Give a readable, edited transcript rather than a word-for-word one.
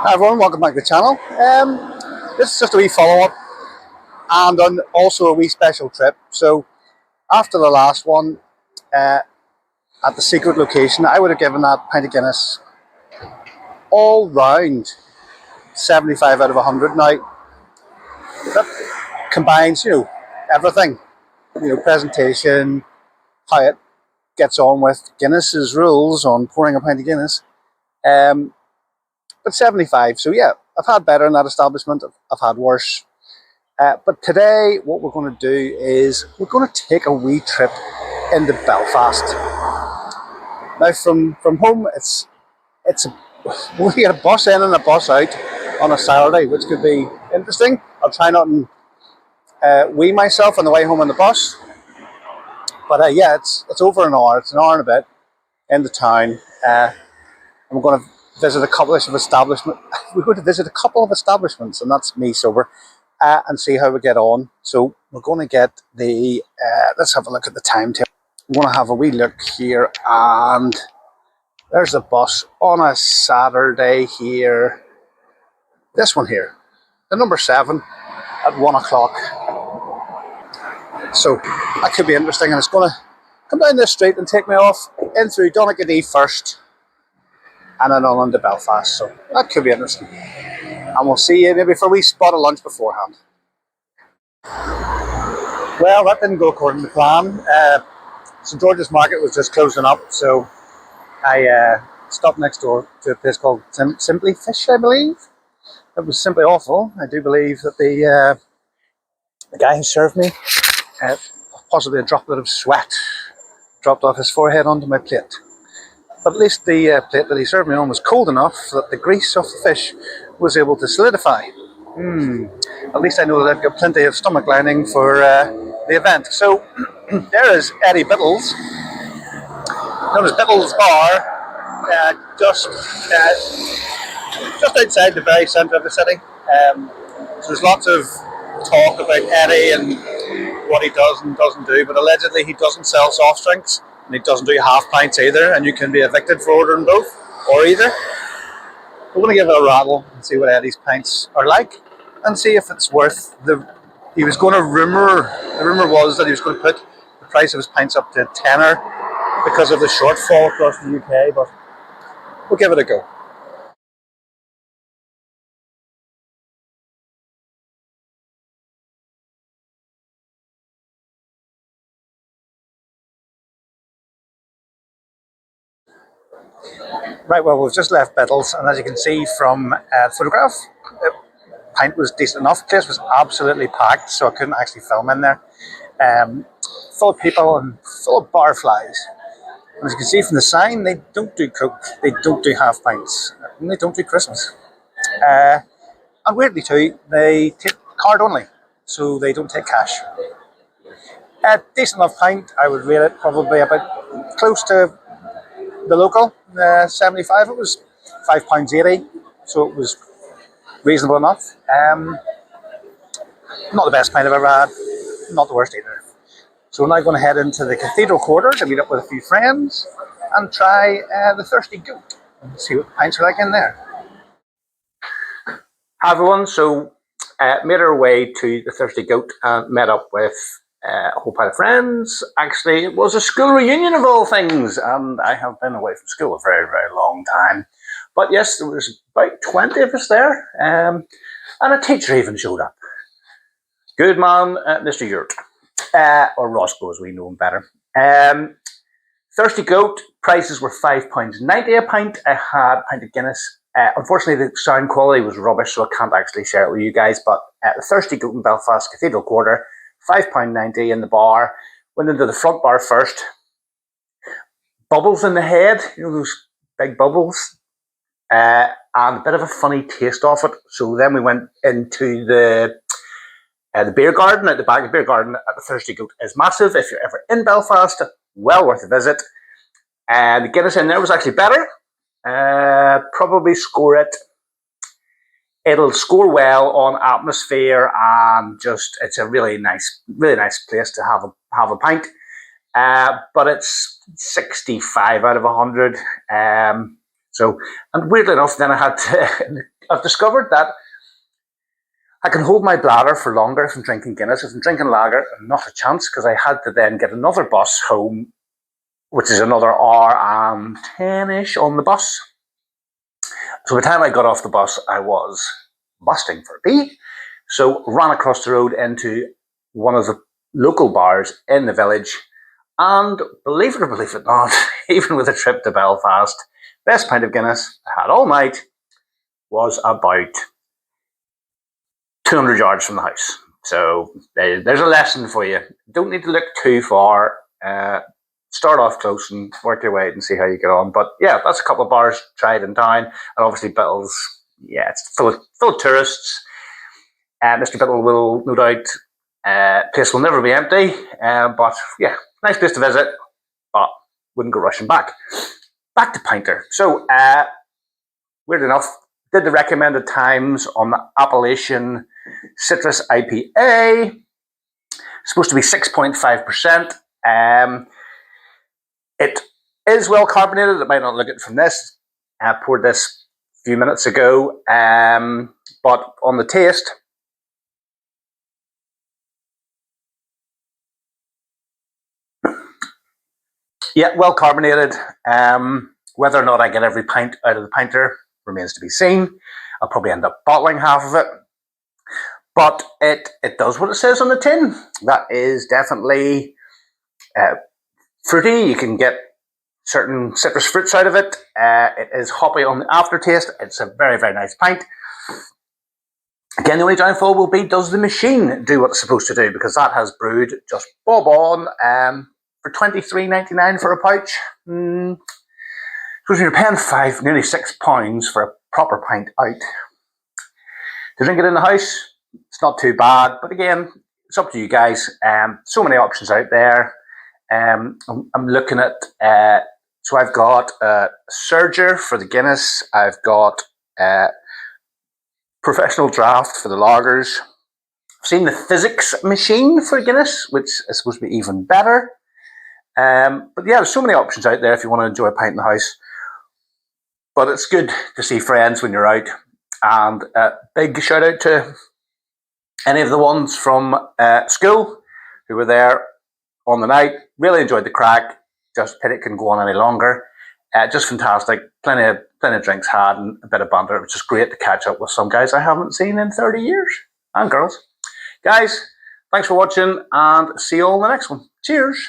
Hi everyone, welcome back to the channel. This is just a wee follow-up and also a wee special trip. So after the last one at the secret location, I would have given that pint of Guinness all round 75 out of 100. Now that combines, everything, presentation, how it gets on with Guinness's rules on pouring a pint of Guinness. But 75, so yeah, I've had better in that establishment, I've had worse. But today, what we're going to do is we're going to take a wee trip into Belfast. Now, from home, we get a bus in and a bus out on a Saturday, which could be interesting. I'll try not and wee myself on the way home on the bus. But yeah, it's over an hour. It's an hour and a bit in the town. And we're going to visit a couple of establishments. We're going to visit a couple of establishments, and that's me sober. And see how we get on. So we're going to get the, let's have a look at the timetable. I'm going to have a wee look here, and there's a bus on a Saturday here. This one here, the number 7 at 1 o'clock. So that could be interesting, and it's going to come down this street and take me off in through Donaghadee first, and then on into Belfast. So that could be interesting. And we'll see you maybe for a wee spot of lunch beforehand. Well, that didn't go according to plan. St George's Market was just closing up, so I stopped next door to a place called Simply Fish, I believe. It was simply awful. I do believe that the guy who served me, possibly a droplet of sweat, dropped off his forehead onto my plate. But at least the plate that he served me on was cold enough that the grease of the fish was able to solidify. At least I know that I've got plenty of stomach lining for the event. So there is Eddie Bittles, known as Bittles Bar, just outside the very centre of the city. So there's lots of talk about Eddie and what he does and doesn't do, but allegedly he doesn't sell soft drinks and he doesn't do half pints either, and you can be evicted for ordering both or either. We're going to give it a rattle and see what Eddie's pints are like, and see if it's worth he was going to the rumour was that he was going to put the price of his pints up to a tenner because of the shortfall across the UK, but we'll give it a go. Right, well, we've just left Bittles, and as you can see from the photograph, the pint was decent enough. The place was absolutely packed, so I couldn't actually film in there. Full of people and full of barflies. As you can see from the sign, they don't do Coke, they don't do half pints, and they don't do Christmas. And weirdly too, they take card only, so they don't take cash. Decent enough pint, I would rate it probably about close to the local, 75. It was £5.80, so it was reasonable enough. Not the best pint I've ever had, not the worst either. So we're now going to head into the Cathedral Quarter to meet up with a few friends and try the Thirsty Goat and see what the pints are like in there. Hi everyone, so made our way to the Thirsty Goat and met up with a whole pile of friends. Actually, it was a school reunion of all things, and I have been away from school a very, very long time. But yes, there was about 20 of us there, and a teacher even showed up. Good man, Mr. Yurt, or Roscoe as we know him better. Thirsty Goat, prices were £5.90 a pint. I had a pint of Guinness. Unfortunately, the sound quality was rubbish, so I can't actually share it with you guys, but the Thirsty Goat in Belfast Cathedral Quarter, £5.90 in the bar. Went into the front bar first. Bubbles in the head, those big bubbles, and a bit of a funny taste off it. So then we went into the beer garden at the back. The beer garden at the Thirsty Goat is massive. If you're ever in Belfast, well worth a visit. And the Guinness in there was actually better. Probably score it. It'll score well on atmosphere, and just it's a really nice place to have a pint. But it's 65 out of 100. So, and weirdly enough, then I had to I've discovered that I can hold my bladder for longer if I'm drinking Guinness. If I'm drinking lager, not a chance, because I had to then get another bus home, which is another hour and 10-ish on the bus. So by the time I got off the bus, I was busting for a pee. So ran across the road into one of the local bars in the village. And believe it or believe it not, even with a trip to Belfast, best pint of Guinness I had all night was about 200 yards from the house. So there's a lesson for you. Don't need to look too far. Start off close and work your way out and see how you get on. But yeah, that's a couple of bars tried in town. And obviously Bittles, yeah, it's full of tourists. Mr. Bittles will no doubt, place will never be empty. But yeah, nice place to visit, but wouldn't go rushing back. Back to Pinter. So, weird enough, did the recommended times on the Apelachian Citrus IPA. Supposed to be 6.5%. It is well carbonated. It might not look it from this. I poured this a few minutes ago. But on the taste, yeah, well carbonated. Whether or not I get every pint out of the Pinter remains to be seen. I'll probably end up bottling half of it. But it does what it says on the tin. That is definitely fruity. You can get certain citrus fruits out of it. It is hoppy on the aftertaste. It's a very, very nice pint. Again, the only downfall will be, does the machine do what it's supposed to do? Because that has brewed just bob on for $23.99 for a pouch. Because you're paying nearly £6 for a proper pint out. To drink it in the house, it's not too bad. But again, it's up to you guys. So many options out there. I'm looking at, so I've got a Surger for the Guinness. I've got Professional Draft for the lagers. I've seen the Physics machine for Guinness, which is supposed to be even better. But yeah, there's so many options out there if you want to enjoy a pint in the house. But it's good to see friends when you're out. And big shout out to any of the ones from school who were there on the night. Really enjoyed the crack. Just pity it couldn't go on any longer. Just fantastic. Plenty of drinks had and a bit of banter. It was just great to catch up with some guys I haven't seen in 30 years. And girls. Guys, thanks for watching and see you all in the next one. Cheers.